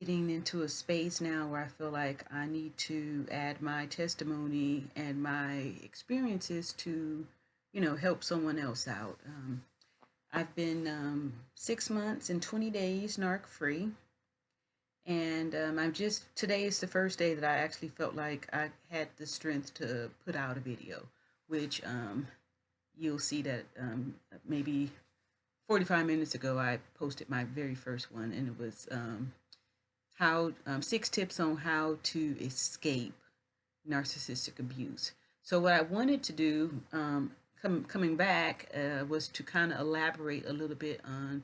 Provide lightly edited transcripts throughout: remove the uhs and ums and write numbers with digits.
getting into a space now where I feel like I need to add my testimony and my experiences to, help someone else out. I've been 6 months and 20 days narc free. And today is the first day that I actually felt like I had the strength to put out a video, which you'll see that maybe 45 minutes ago I posted my very first one, and it was how 6 tips on how to escape narcissistic abuse. So what I wanted to do coming back was to kind of elaborate a little bit on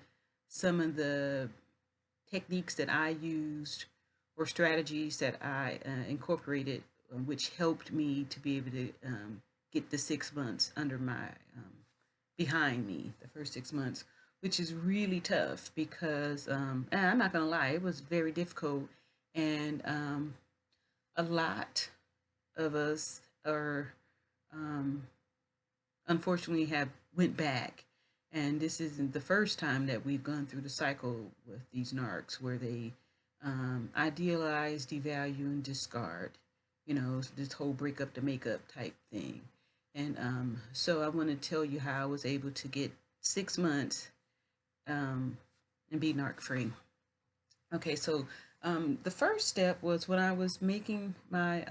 some of the techniques that I used or strategies that I incorporated, which helped me to be able to get the 6 months under my behind me, the first 6 months, which is really tough because and I'm not gonna lie, it was very difficult, and a lot of us are um, unfortunately have went back, and this isn't the first time that we've gone through the cycle with these narcs where they idealize, devalue, and discard. This whole break up to make up type thing. And so I want to tell you how I was able to get 6 months and be narc free. Okay, so the first step was when I was making my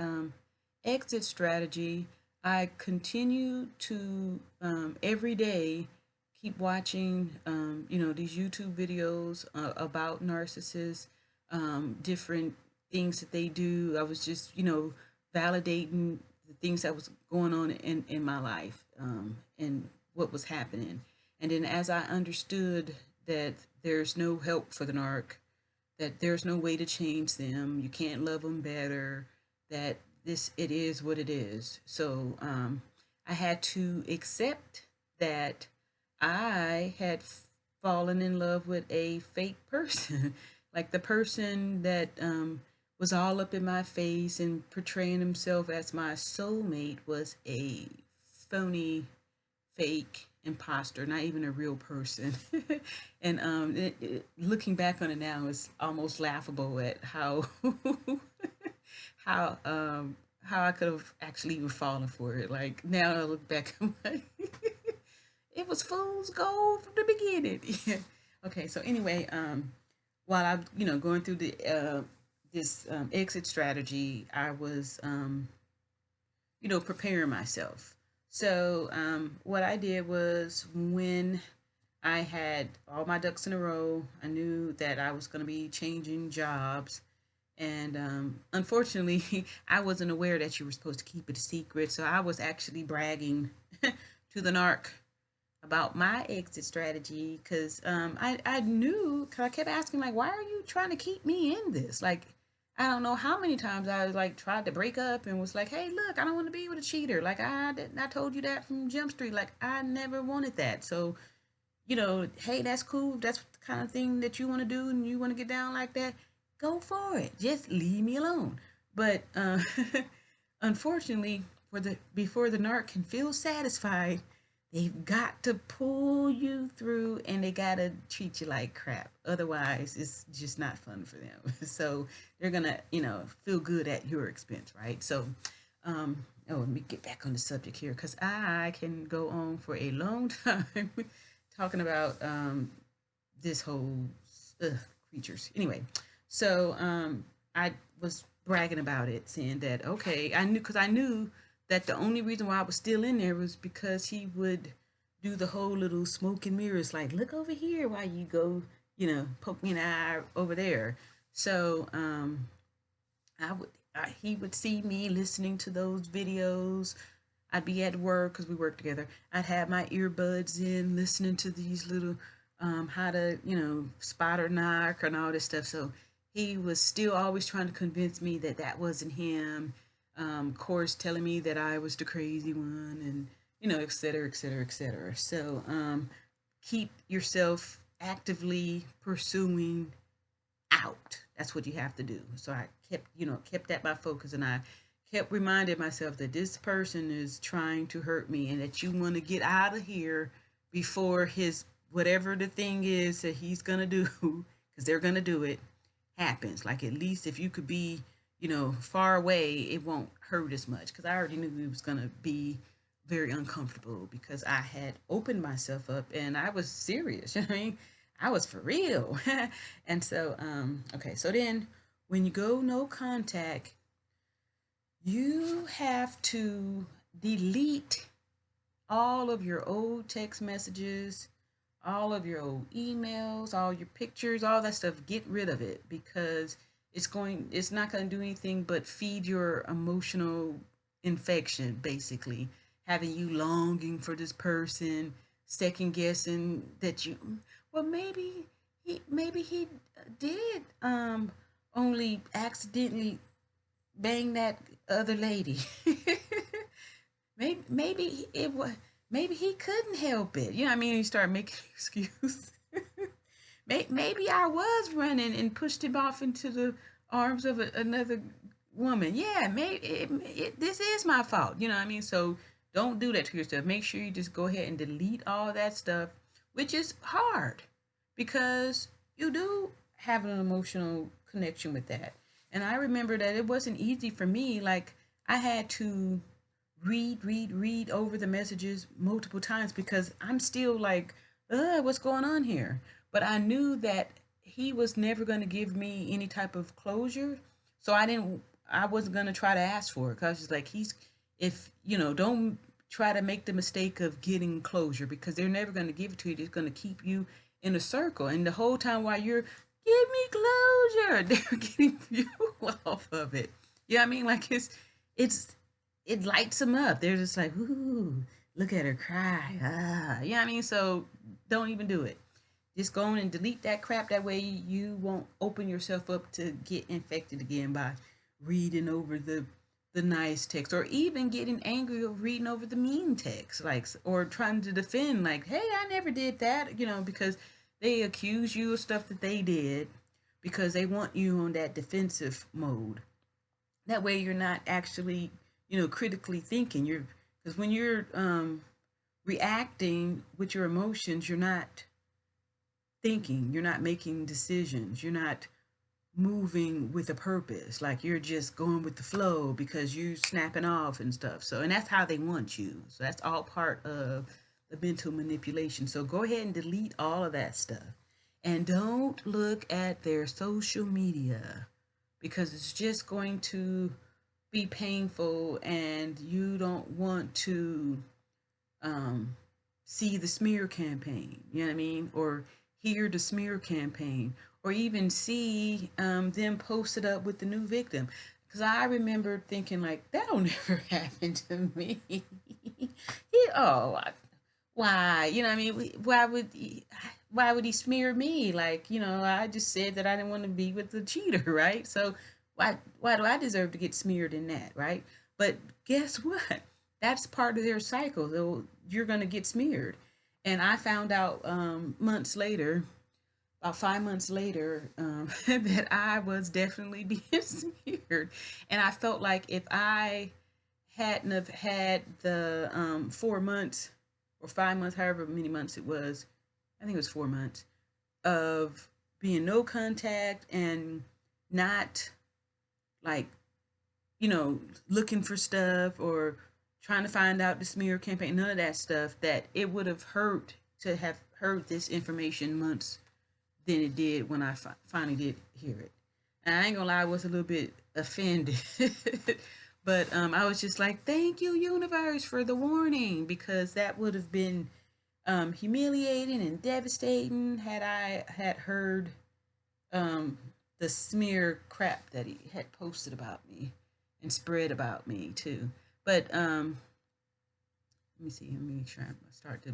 exit strategy. I continue to every day keep watching, these YouTube videos about narcissists, different things that they do. I was just, validating the things that was going on in my life, and what was happening. And then as I understood that there's no help for the narc, that there's no way to change them, you can't love them better, that it is what it is. So I had to accept that I had fallen in love with a fake person, like the person that was all up in my face and portraying himself as my soulmate was a phony, fake imposter, not even a real person. And looking back on it now, it's almost laughable at how how how I could have actually even fallen for it. Like now I look back, I'm like, it was fool's gold from the beginning. Yeah. Okay, so anyway, while I'm going through the this exit strategy, I was preparing myself. So what I did was when I had all my ducks in a row, I knew that I was going to be changing jobs. And unfortunately, I wasn't aware that you were supposed to keep it a secret. So I was actually bragging to the narc about my exit strategy because I knew, because I kept asking, like, why are you trying to keep me in this? Like, I don't know how many times I like tried to break up and was like, hey, look, I don't want to be with a cheater. Like, I told you that from Jump Street. Like, I never wanted that. So, hey, that's cool. If that's the kind of thing that you want to do and you want to get down like that, go for it. Just leave me alone. But unfortunately, before the narc can feel satisfied, they've got to pull you through and they got to treat you like crap. Otherwise, it's just not fun for them. So they're going to, feel good at your expense, right? So, let me get back on the subject here because I can go on for a long time talking about this whole creatures. Anyway, so I was bragging about it, saying that, okay, I knew that the only reason why I was still in there was because he would do the whole little smoke and mirrors, like, look over here while you go, poke me in the eye over there. So he would see me listening to those videos. I'd be at work because we work together. I'd have my earbuds in, listening to these little how to, spot or knock and all this stuff. So he was still always trying to convince me that that wasn't him. Of course, telling me that I was the crazy one, and et cetera, et cetera, et cetera. So keep yourself actively pursuing out. That's what you have to do. So I kept that my focus, and I kept reminding myself that this person is trying to hurt me, and that you want to get out of here before his whatever the thing is that he's gonna do, because they're gonna do it. happens. Like, at least if you could be, far away, it won't hurt as much. Because I already knew it was going to be very uncomfortable because I had opened myself up and I was serious. I mean, I was for real. And so, okay, so then when you go no contact, you have to delete all of your old text messages, all of your old emails, all your pictures, all that stuff. Get rid of it because it's not going to do anything but feed your emotional infection, basically, having you longing for this person, second guessing that you, well, maybe he did only accidentally bang that other lady. Maybe it was, maybe he couldn't help it. You know what I mean? You start making excuses. Maybe I was running and pushed him off into the arms of another woman. Yeah, maybe this is my fault. You know what I mean? So don't do that to yourself. Make sure you just go ahead and delete all that stuff, which is hard because you do have an emotional connection with that. And I remember that it wasn't easy for me. Like, I had to read over the messages multiple times because I'm still like, what's going on here? But I knew that he was never going to give me any type of closure. So I wasn't going to try to ask for it because it's like, if, don't try to make the mistake of getting closure because they're never going to give it to you. They're going to keep you in a circle. And the whole time while you're, give me closure, they're getting you off of it. You know what I mean? Like, it's, it lights them up. They're just like, ooh, look at her cry. Ah, you know what I mean? So don't even do it. Just go on and delete that crap. That way you won't open yourself up to get infected again by reading over the nice text or even getting angry or reading over the mean text, like, or trying to defend, like, hey, I never did that, because they accuse you of stuff that they did because they want you on that defensive mode. That way you're not actually, critically thinking. You're, because when you're reacting with your emotions, you're not thinking, you're not making decisions, you're not moving with a purpose. Like, you're just going with the flow because you snapping off and stuff. So, and that's how they want you. So that's all part of the mental manipulation. So go ahead and delete all of that stuff. And don't look at their social media because it's just going to be painful and you don't want to see the smear campaign, you know what I mean? Or hear the smear campaign, or even see them posted up with the new victim. Because I remember thinking, like, that'll never happen to me. Oh, why? You know what I mean? Why would he smear me? Like, I just said that I didn't want to be with the cheater, right? So why do I deserve to get smeared in that, right? But guess what? That's part of their cycle. Though you're gonna get smeared. And I found out months later, about 5 months later, that I was definitely being smeared, and I felt like if I hadn't have had the 4 months or 5 months, however many months it was, I think it was 4 months of being no contact and not, like, looking for stuff or trying to find out the smear campaign, none of that stuff, that it would have hurt to have heard this information months than it did when I finally did hear it. And I ain't gonna lie, I was a little bit offended. But I was just like, thank you, universe, for the warning, because that would have been humiliating and devastating had I had heard the smear crap that he had posted about me and spread about me too. But let me see. Let me make sure I start to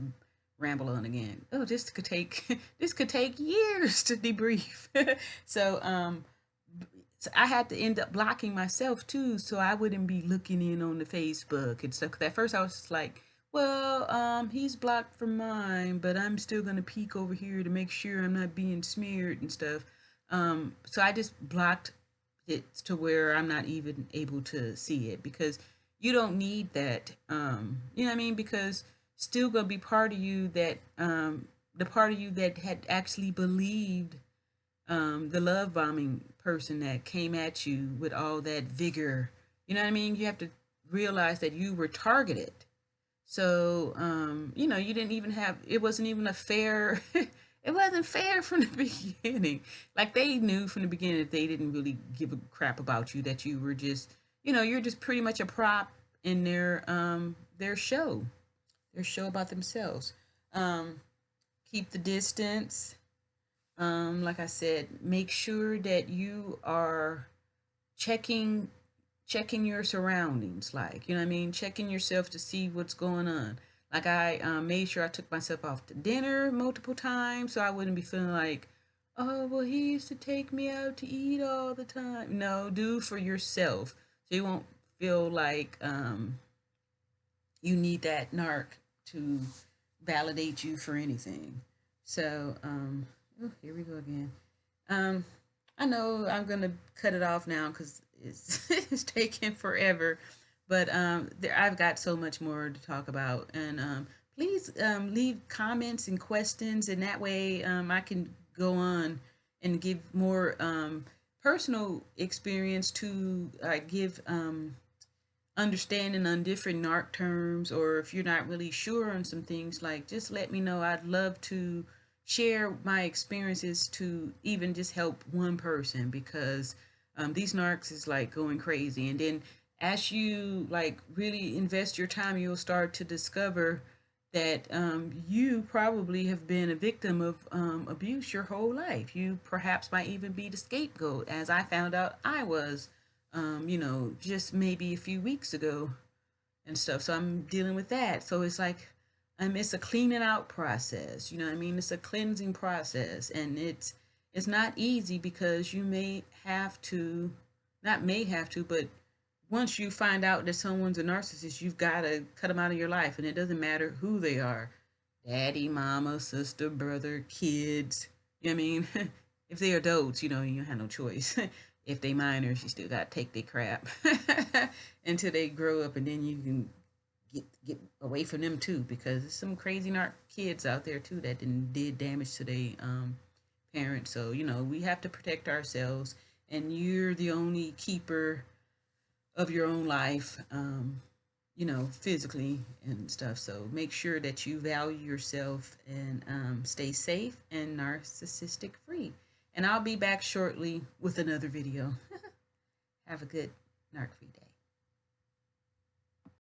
ramble on again. Oh, this could take this could take years to debrief. so so I had to end up blocking myself too, so I wouldn't be looking in on the Facebook and stuff. 'Cause at first I was just like, well, he's blocked from mine, but I'm still gonna peek over here to make sure I'm not being smeared and stuff. So I just blocked it to where I'm not even able to see it because you don't need that. You know what I mean? Because still gonna be part of you that the part of you that had actually believed the love bombing person that came at you with all that vigor. You know what I mean? You have to realize that you were targeted. So, you didn't even have, it wasn't even a fair, it wasn't fair from the beginning. Like they knew from the beginning that they didn't really give a crap about you, that you were just, you're just pretty much a prop in their show about themselves. Um, Keep the distance. Like I said, make sure that you are checking checking your surroundings, like, you know what I mean, checking yourself to see what's going on. Like I made sure I took myself off to dinner multiple times so I wouldn't be feeling like, oh well, he used to take me out to eat all the time. No, do for yourself so you won't feel like you need that narc to validate you for anything. So oh, here we go again. um I know I'm gonna cut it off now because it's it's taking forever, but I've got so much more to talk about, and please leave comments and questions, and that way I can go on and give more personal experience to give understanding on different narc terms, or if you're not really sure on some things, like just let me know. I'd love to share my experiences to even just help one person, because these narcs is like going crazy. And then as you like really invest your time, you'll start to discover that you probably have been a victim of abuse your whole life. You perhaps might even be the scapegoat, as I found out I was, just maybe a few weeks ago and stuff. So I'm dealing with that. So it's like, it's a cleaning out process. You know what I mean? It's a cleansing process, and it's not easy, because you may have to, not may have to, but once you find out that someone's a narcissist, you've got to cut them out of your life, and it doesn't matter who they are, daddy, mama, sister, brother, kids. You know what I mean? If they're adults, you don't have no choice. If they minors, you still got to take their crap until they grow up, and then you can get away from them too, because there's some crazy narc kids out there too that did damage to their parents. So we have to protect ourselves, and you're the only keeper of your own life, physically and stuff. So make sure that you value yourself, and stay safe and narcissistic free. And I'll be back shortly with another video. Have a good narc free day.